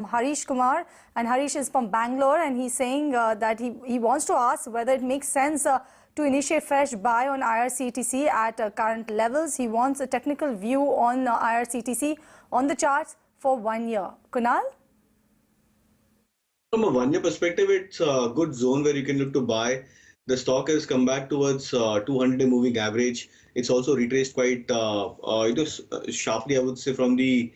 Harish Kumar, and Harish is from Bangalore, and he's saying that he wants to ask whether it makes sense to initiate fresh buy on IRCTC at current levels. He wants a technical view on IRCTC on the charts for 1 year. Kunal? From a 1 year perspective, it's a good zone where you can look to buy. The stock has come back towards 200-day moving average. It's also retraced quite sharply, I would say, from the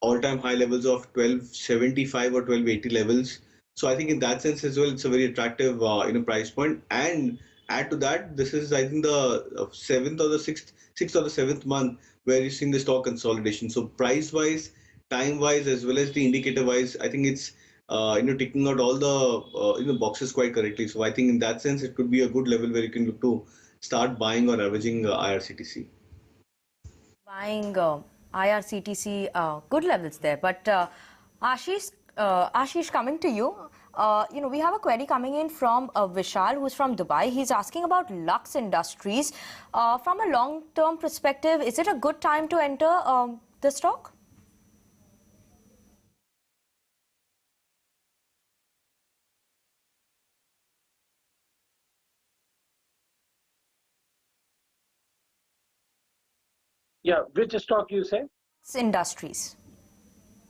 all-time high levels of 1275 or 1280 levels. So I think in that sense as well, it's a very attractive price point. And add to that, this is I think the seventh or the sixth or the seventh month where you're seeing the stock consolidation. So price-wise, time-wise, as well as the indicator-wise, I think it's ticking out all the boxes quite correctly. So I think in that sense, it could be a good level where you can look to start buying or averaging IRCTC. Buying IRCTC, good levels there. But Ashish, coming to you, we have a query coming in from Vishal, who's from Dubai. He's asking about Lux Industries. From a long-term perspective, is it a good time to enter the stock? Yeah, which stock you say? Lux Industries.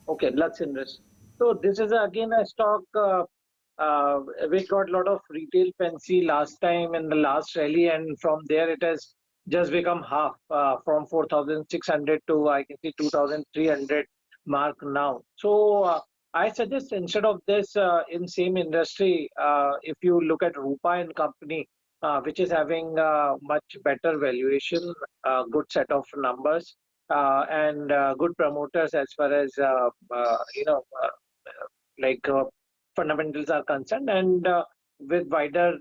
Okay, Lux Industries. So this is again a stock which got a lot of retail fancy last time in the last rally, and from there it has just become half from 4,600 to I can see 2,300 mark now. So I suggest instead of this in same industry, if you look at Rupa and Company, which is having much better valuation, good set of numbers, and good promoters as far as fundamentals are concerned, and with wider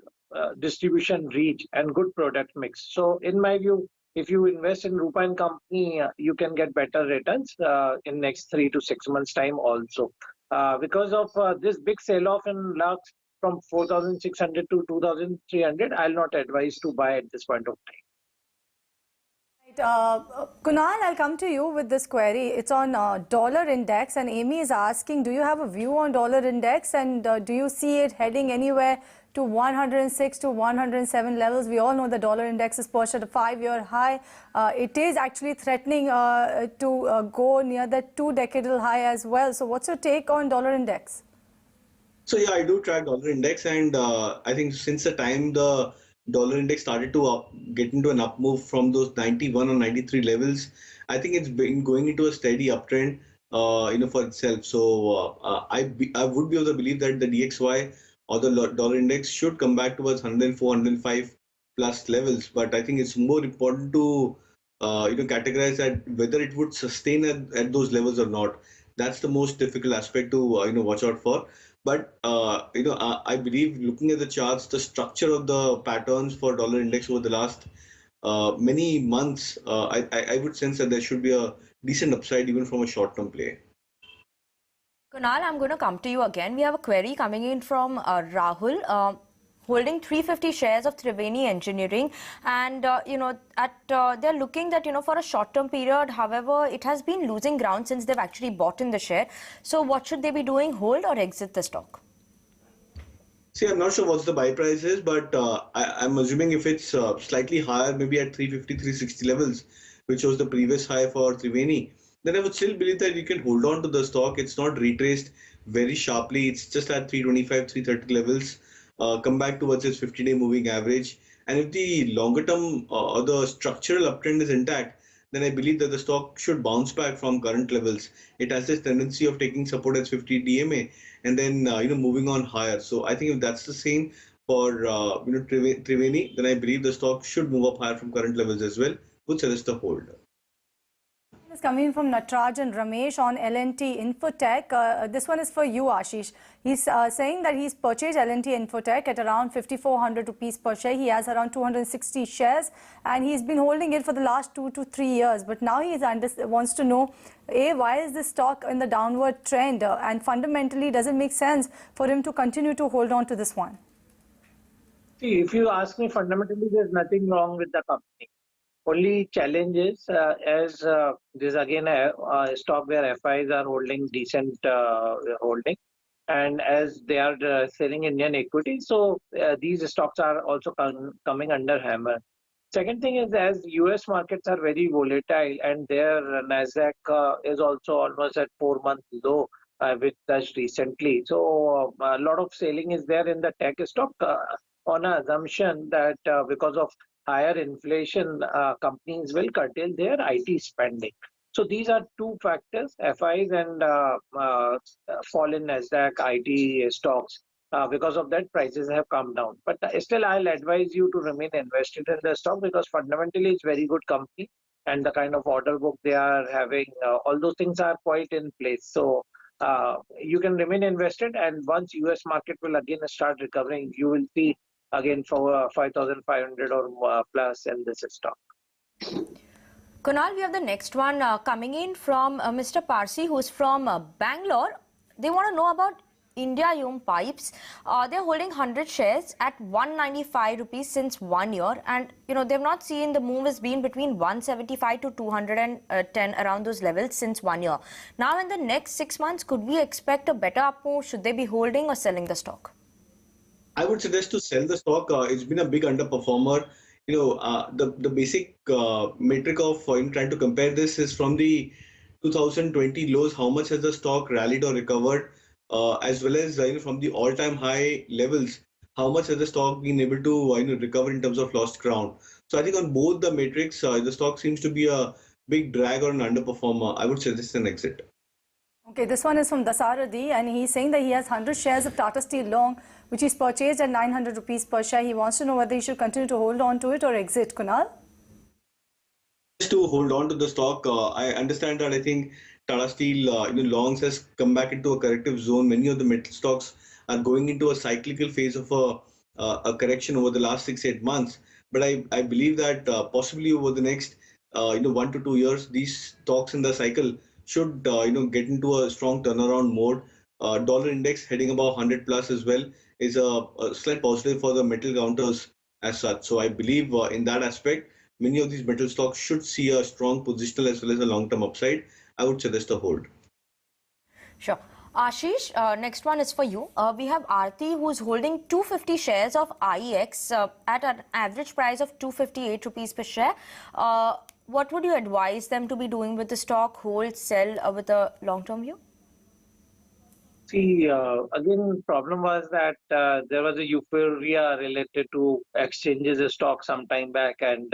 distribution reach and good product mix. So in my view, if you invest in Rupa and Company, you can get better returns in next 3 to 6 months time also. Because of this big sell-off in Lux from 4,600 to 2,300, I'll not advise to buy at this point of time. Kunal, I'll come to you with this query. It's on dollar index, and Amy is asking, do you have a view on dollar index, and do you see it heading anywhere to 106 to 107 levels? We all know the dollar index is perched at a 5-year high. It is actually threatening to go near the 2-decadal high as well. So what's your take on dollar index? So yeah, I do track dollar index, and I think since the time the dollar index started to get into an up move from those 91 or 93 levels, I think it's been going into a steady uptrend, for itself. So I would be able to believe that the DXY or the dollar index should come back towards 104, 105 plus levels. But I think it's more important to categorize that whether it would sustain at those levels or not. That's the most difficult aspect to watch out for. But I believe looking at the charts, the structure of the patterns for dollar index over the last many months, I would sense that there should be a decent upside even from a short-term play. Kunal, I'm going to come to you again. We have a query coming in from Rahul. Holding 350 shares of Triveni Engineering, and they're looking that for a short-term period. However, it has been losing ground since they've actually bought in the share. So, what should they be doing? Hold or exit the stock? See, I'm not sure what the buy price is, but I'm assuming if it's slightly higher, maybe at 350, 360 levels, which was the previous high for Triveni, then I would still believe that you can hold on to the stock. It's not retraced very sharply. It's just at 325, 330 levels. Come back towards its 50-day moving average. And if the longer term or the structural uptrend is intact, then I believe that the stock should bounce back from current levels. It has this tendency of taking support as 50 DMA and then moving on higher. So I think if that's the same for Triveni, then I believe the stock should move up higher from current levels as well. Would suggest a hold. Is coming from Natraj and Ramesh on LNT Infotech. This one is for you, Ashish. He's saying that he's purchased LNT Infotech at around 5,400 rupees per share. He has around 260 shares, and he's been holding it for the last 2 to 3 years. But now he wants to know, why is this stock in the downward trend? And fundamentally, does it make sense for him to continue to hold on to this one? See, if you ask me, fundamentally, there's nothing wrong with the company. Only challenge is as this is again a stock where FIs are holding decent holding, and as they are selling Indian equity, so these stocks are also coming under hammer. Second thing is, as US markets are very volatile and their Nasdaq is also almost at 4 month low, which touched recently. So a lot of selling is there in the tech stock on an assumption that because of higher inflation, companies will curtail their IT spending. So these are two factors: FIs and fall in Nasdaq IT stocks. Because of that, prices have come down. But still, I'll advise you to remain invested in the stock because fundamentally it's very good company, and the kind of order book they are having, all those things are quite in place. So you can remain invested, and once US market will again start recovering, you will see again for 5,500 or plus in this stock. Kunal, we have the next one coming in from Mr. Parsi, who's from Bangalore. They want to know about Indiayum Pipes. They're holding 100 shares at 195 rupees since 1 year, and they've not seen the move has been between 175 to 210 around those levels since 1 year. Now, in the next 6 months, could we expect a better up move? Should they be holding or selling the stock? I would suggest to sell the stock. It's been a big underperformer. The basic metric of trying to compare this is from the 2020 lows. How much has the stock rallied or recovered, as well as from the all-time high levels? How much has the stock been able to recover in terms of lost ground? So I think on both the metrics, the stock seems to be a big drag or an underperformer. I would suggest an exit. Okay, this one is from Dasaradi, and he's saying that he has 100 shares of Tata Steel long, which he's purchased at 900 rupees per share. He wants to know whether he should continue to hold on to it or exit. Kunal? Just to hold on to the stock, I understand that I think Tata Steel, longs has come back into a corrective zone. Many of the metal stocks are going into a cyclical phase of a correction over the last 6-8 months. But I believe that possibly over the next 1 to 2 years, these stocks in the cycle should get into a strong turnaround mode. Dollar index heading above 100 plus as well is a slight positive for the metal counters as such. So I believe in that aspect, many of these metal stocks should see a strong positional as well as a long-term upside. I would suggest a hold. Sure. Ashish, next one is for you. We have Aarti, who's holding 250 shares of IEX at an average price of 258 rupees per share. What would you advise them to be doing with the stock? Hold, sell with a long-term view? See, again, problem was that there was a euphoria related to exchanges stock some time back, and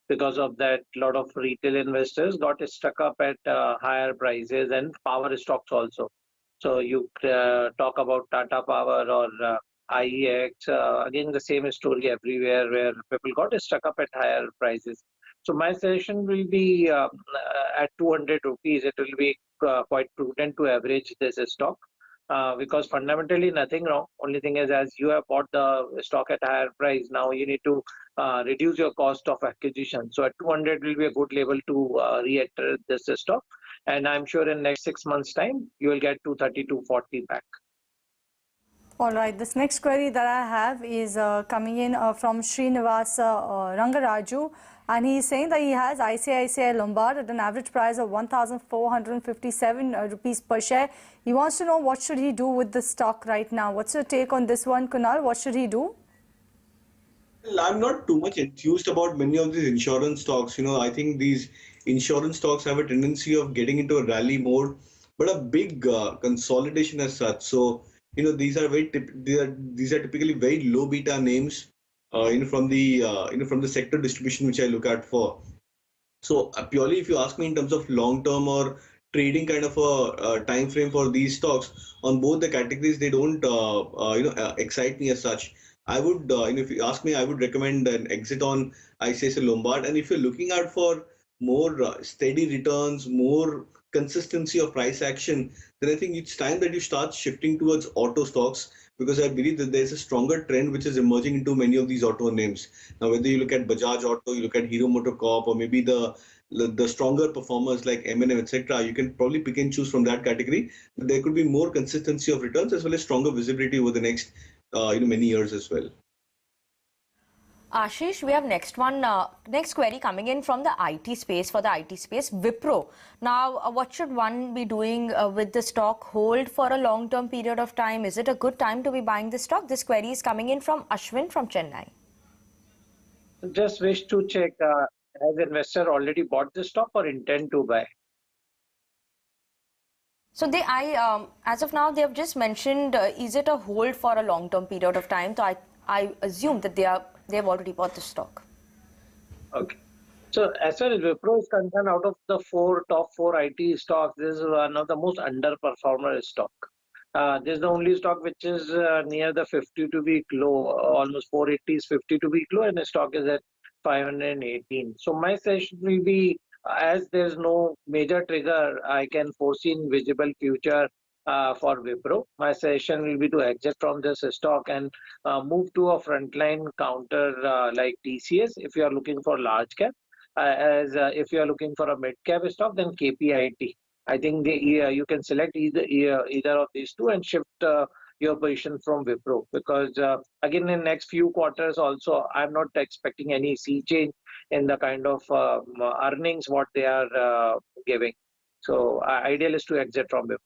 because of that, a lot of retail investors got stuck up at higher prices and power stocks also. So you talk about Tata Power or IEX, again the same story everywhere where people got stuck up at higher prices. So my suggestion will be at 200 rupees, it will be quite prudent to average this stock. Because fundamentally nothing wrong. Only thing is, as you have bought the stock at higher price, now you need to reduce your cost of acquisition. So at 200 will be a good level to re-enter this stock. And I'm sure in next 6 months time, you will get 230, 240 back. All right, this next query that I have is coming in from Srinivas Rangaraju, and he's saying that he has ICICI Lombard at an average price of 1,457 rupees per share. He wants to know what should he do with the stock right now. What's your take on this one, Kunal? What should he do? Well, I'm not too much enthused about many of these insurance stocks. I think these insurance stocks have a tendency of getting into a rally mode, but a big consolidation as such. So, these are these are typically very low beta names, from the sector distribution which I look at for. So purely, if you ask me in terms of long-term or trading kind of a time frame for these stocks on both the categories, they don't excite me as such. I would, if you ask me, I would recommend an exit on ICICI Lombard. And if you're looking out for more steady returns, more consistency of price action, then I think it's time that you start shifting towards auto stocks, because I believe that there's a stronger trend which is emerging into many of these auto names. Now, whether you look at Bajaj Auto, you look at Hero MotoCorp, or maybe the stronger performers like M&M, etc., you can probably pick and choose from that category. But there could be more consistency of returns as well as stronger visibility over the next many years as well. Ashish, we have next query coming in from the IT space, for the IT space, Wipro. Now, what should one be doing with the stock? Hold for a long-term period of time? Is it a good time to be buying the stock? This query is coming in from Ashwin from Chennai. Just wish to check, has investor already bought the stock or intend to buy? So as of now, they have just mentioned, is it a hold for a long-term period of time? So I assume that they have already bought the stock. Okay. So as far as Wipro is concerned, out of the top four IT stocks, this is one of the most underperformer stock. This is the only stock which is near the 52-week low, almost 480 is 52-week low, and the stock is at 518. So my suggestion will be, as there's no major trigger, I can foresee in visible future for Wipro. My suggestion will be to exit from this stock and move to a frontline counter like TCS if you are looking for large cap. If you are looking for a mid cap stock, then KPIT. I think you can select either of these two and shift your position from Wipro, because again in next few quarters also I'm not expecting any sea change in the kind of earnings what they are giving. So ideal is to exit from Wipro.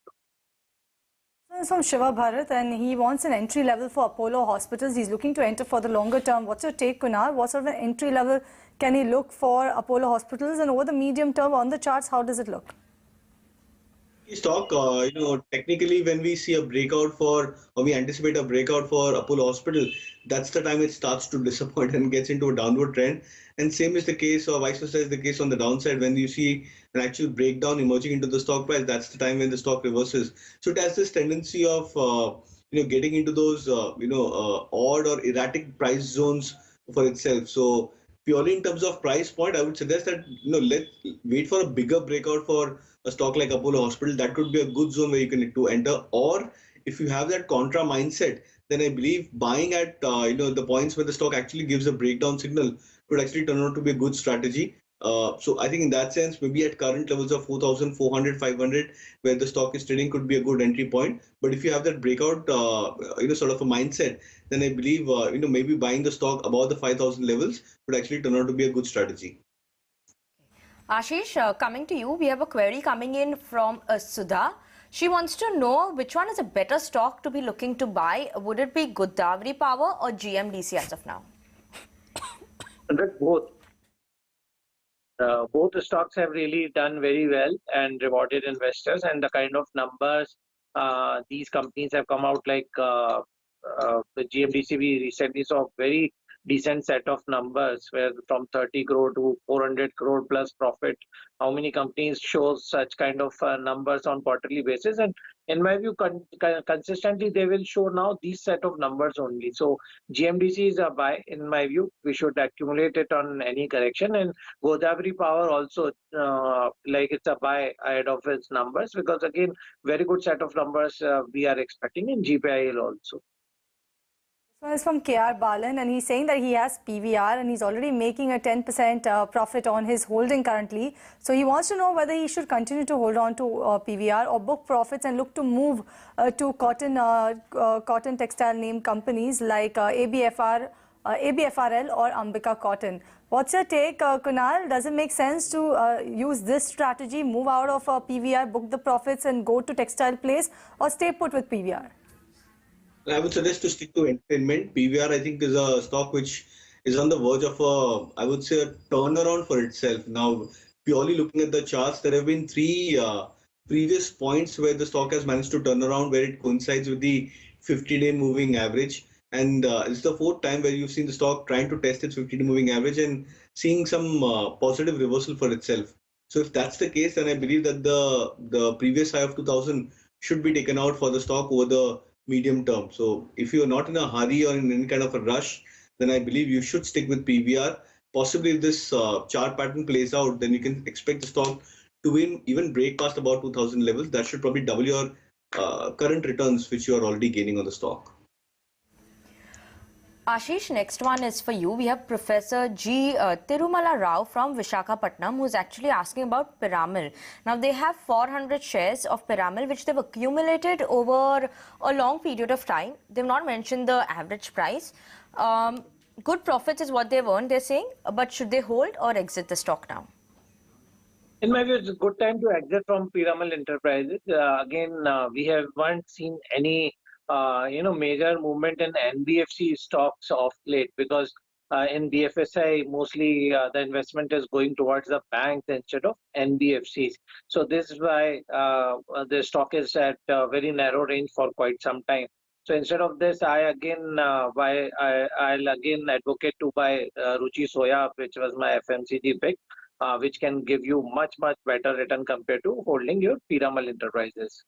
This is from Shiva Bharat, and he wants an entry level for Apollo Hospitals. He's looking to enter for the longer term. What's your take, Kunal? What sort of an entry level can he look for Apollo Hospitals, and over the medium term on the charts, how does it look? Stock, technically when we see a breakout or we anticipate a breakout for Apollo Hospital, that's the time it starts to disappoint and gets into a downward trend. And same is the case, or vice versa is the case on the downside. When you see an actual breakdown emerging into the stock price, that's the time when the stock reverses. So it has this tendency of, getting into those, odd or erratic price zones for itself. So purely in terms of price point, I would suggest that, let's wait for a bigger breakout for a stock like Apollo Hospital. That could be a good zone where you can to enter. Or if you have that contra mindset, then I believe buying at the points where the stock actually gives a breakdown signal could actually turn out to be a good strategy. So I think in that sense, maybe at current levels of 4,400, 500, where the stock is trading, could be a good entry point. But if you have that breakout, sort of a mindset, then I believe maybe buying the stock above the 5,000 levels would actually turn out to be a good strategy. Ashish, coming to you, we have a query coming in from Sudha. She wants to know which one is a better stock to be looking to buy. Would it be Godavari Power or GMDC as of now? Both. Both the stocks have really done very well and rewarded investors, and the kind of numbers these companies have come out, like the GMDC, we recently saw very decent set of numbers where from 30 crore to 400 crore plus profit. How many companies show such kind of numbers on quarterly basis? And in my view, consistently they will show now these set of numbers only. So GMDC is a buy in my view. We should accumulate it on any correction. And Godavari Power also, it's a buy ahead of its numbers, because again, very good set of numbers we are expecting in GPIL also. This one is from KR Balan, and he's saying that he has PVR and he's already making a 10% profit on his holding currently. So he wants to know whether he should continue to hold on to PVR or book profits and look to move to cotton textile name companies like ABFRL or Ambika Cotton. What's your take, Kunal? Does it make sense to use this strategy, move out of PVR, book the profits and go to textile plays, or stay put with PVR? I would suggest to stick to entertainment. PVR, I think, is a stock which is on the verge of I would say, a turnaround for itself. Now, purely looking at the charts, there have been three previous points where the stock has managed to turn around, where it coincides with the 50-day moving average. And it's the fourth time where you've seen the stock trying to test its 50-day moving average and seeing some positive reversal for itself. So if that's the case, then I believe that the previous high of 2000 should be taken out for the stock over the medium term. So if you're not in a hurry or in any kind of a rush, then I believe you should stick with PVR. Possibly if this chart pattern plays out, then you can expect the stock to even break past about 2000 levels. That should probably double your current returns, which you are already gaining on the stock. Ashish, next one is for you. We have Professor G. Tirumala Rao from Visakhapatnam, who's actually asking about Piramal. Now, they have 400 shares of Piramal, which they've accumulated over a long period of time. They've not mentioned the average price. good profits is what they've earned, they're saying, but should they hold or exit the stock now? In my view, it's a good time to exit from Piramal Enterprises. We haven't seen any, major movement in NBFC stocks of late because in BFSI, mostly the investment is going towards the banks instead of NBFCs. So this is why the stock is at a very narrow range for quite some time. So instead of this, I'll again advocate to buy Ruchi Soya, which was my FMCG pick, which can give you much better return compared to holding your Piramal Enterprises.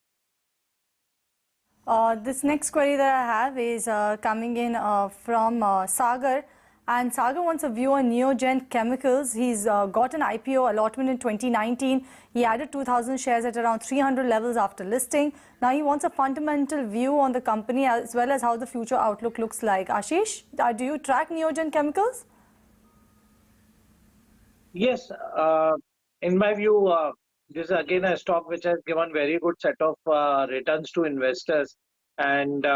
This next query that I have is coming in from Sagar, and Sagar wants a view on Neogen Chemicals. He's got an IPO allotment in 2019. He added 2,000 shares at around 300 levels after listing. Now he wants a fundamental view on the company as well as how the future outlook looks like. Ashish, do you track Neogen Chemicals? Yes, in my view, this is again a stock which has given very good set of returns to investors. And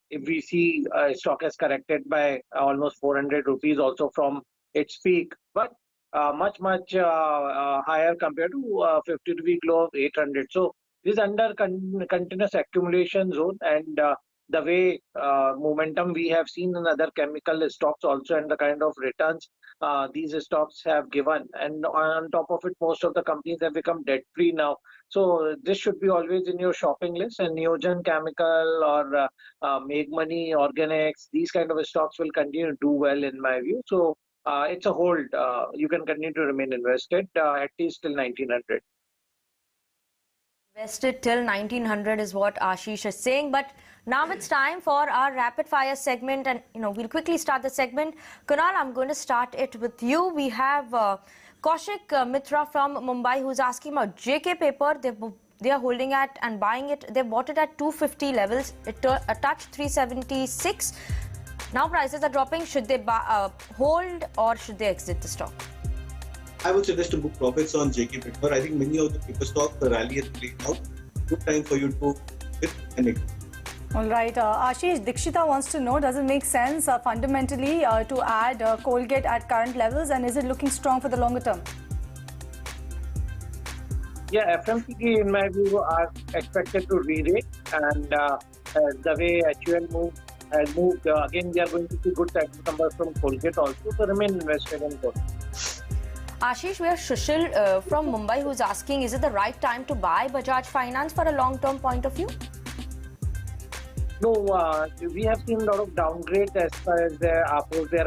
if we see stock has corrected by almost 400 rupees also from its peak, but much higher compared to 50-week low of 800. So this is under continuous accumulation zone, and the way momentum we have seen in other chemical stocks also, and the kind of returns these stocks have given, and on top of it, most of the companies have become debt free now. So this should be always in your shopping list. And Neogen Chemical or Make Money, Organics, these kind of stocks will continue to do well in my view. So it's a hold. You can continue to remain invested at least till 1900. Invested till 1900 is what Ashish is saying. But now it's time for our rapid fire segment, and we'll quickly start the segment. Kunal, I'm going to start it with you. We have Kaushik Mitra from Mumbai who's asking about JK Paper. They are holding at and buying it. They bought it at 250 levels. It touched 376. Now prices are dropping. Should they hold or should they exit the stock? I would suggest to book profits on JK Paper. I think many of the paper stocks, the rally has played out. Good time for you to hit and exit. All right, Ashish, Dikshita wants to know, does it make sense fundamentally to add Colgate at current levels, and is it looking strong for the longer term? Yeah, FMCG in my view are expected to re-rate, and the way HUL has moved, again we are going to see good tax numbers from Colgate also, so remain invested in Colgate. Ashish, we have Shushil from Mumbai who's asking, is it the right time to buy Bajaj Finance for a long-term point of view? No, we have seen a lot of downgrades as far as their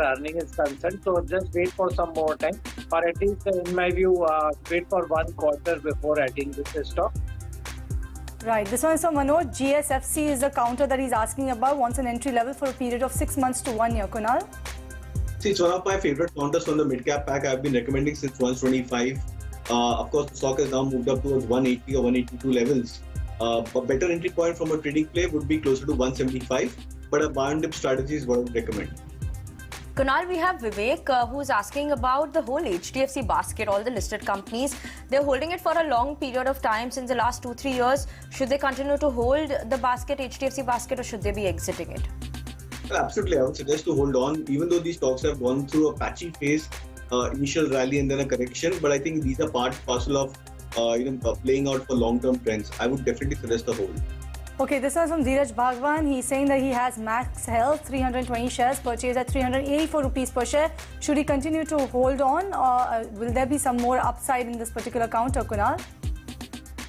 earning is concerned. So just wait for some more time, or at least in my view, wait for 1 quarter before adding this stock. Right. This one is from Manoj. GSFC is the counter that he's asking about. Wants an entry level for a period of 6 months to 1 year. Kunal? See, it's one of my favorite counters from the mid-cap pack. I've been recommending since 125. Of course, the stock has now moved up towards 180 or 182 levels. A better entry point from a trading play would be closer to 175, but a buy and dip strategy is what I would recommend. Kunal, we have Vivek who's asking about the whole HDFC basket, all the listed companies. They're holding it for a long period of time since the last 2-3 years. Should they continue to hold the basket, HDFC basket, or should they be exiting it? Well, absolutely, I would suggest to hold on, even though these stocks have gone through a patchy phase, initial rally and then a correction. But I think these are part and parcel of playing out for long-term trends. I would definitely suggest a hold. Okay, this is from Dheeraj Bhagwan. He's saying that he has Max Health, 320 shares purchased at 384 rupees per share. Should he continue to hold on, or will there be some more upside in this particular counter, Kunal?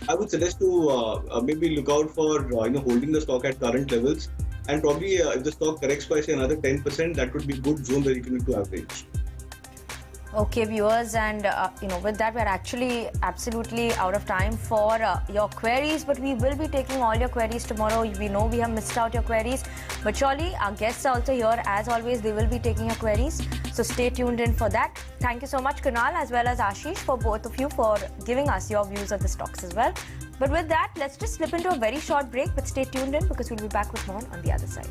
I would suggest to maybe look out for holding the stock at current levels, and probably if the stock corrects by say another 10%, that would be a good zone where you can look to average. Okay, viewers, and with that, we're actually absolutely out of time for your queries, but we will be taking all your queries tomorrow. We know we have missed out your queries, but surely our guests are also here. As always, they will be taking your queries, so stay tuned in for that. Thank you so much, Kunal, as well as Ashish, for both of you for giving us your views of the stocks as well. But with that, let's just slip into a very short break, but stay tuned in because we'll be back with more on the other side.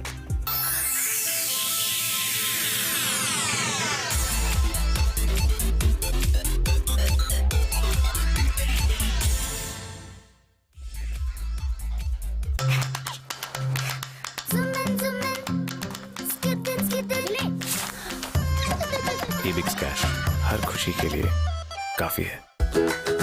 EBIX cash हर खुशी के लिए काफी है।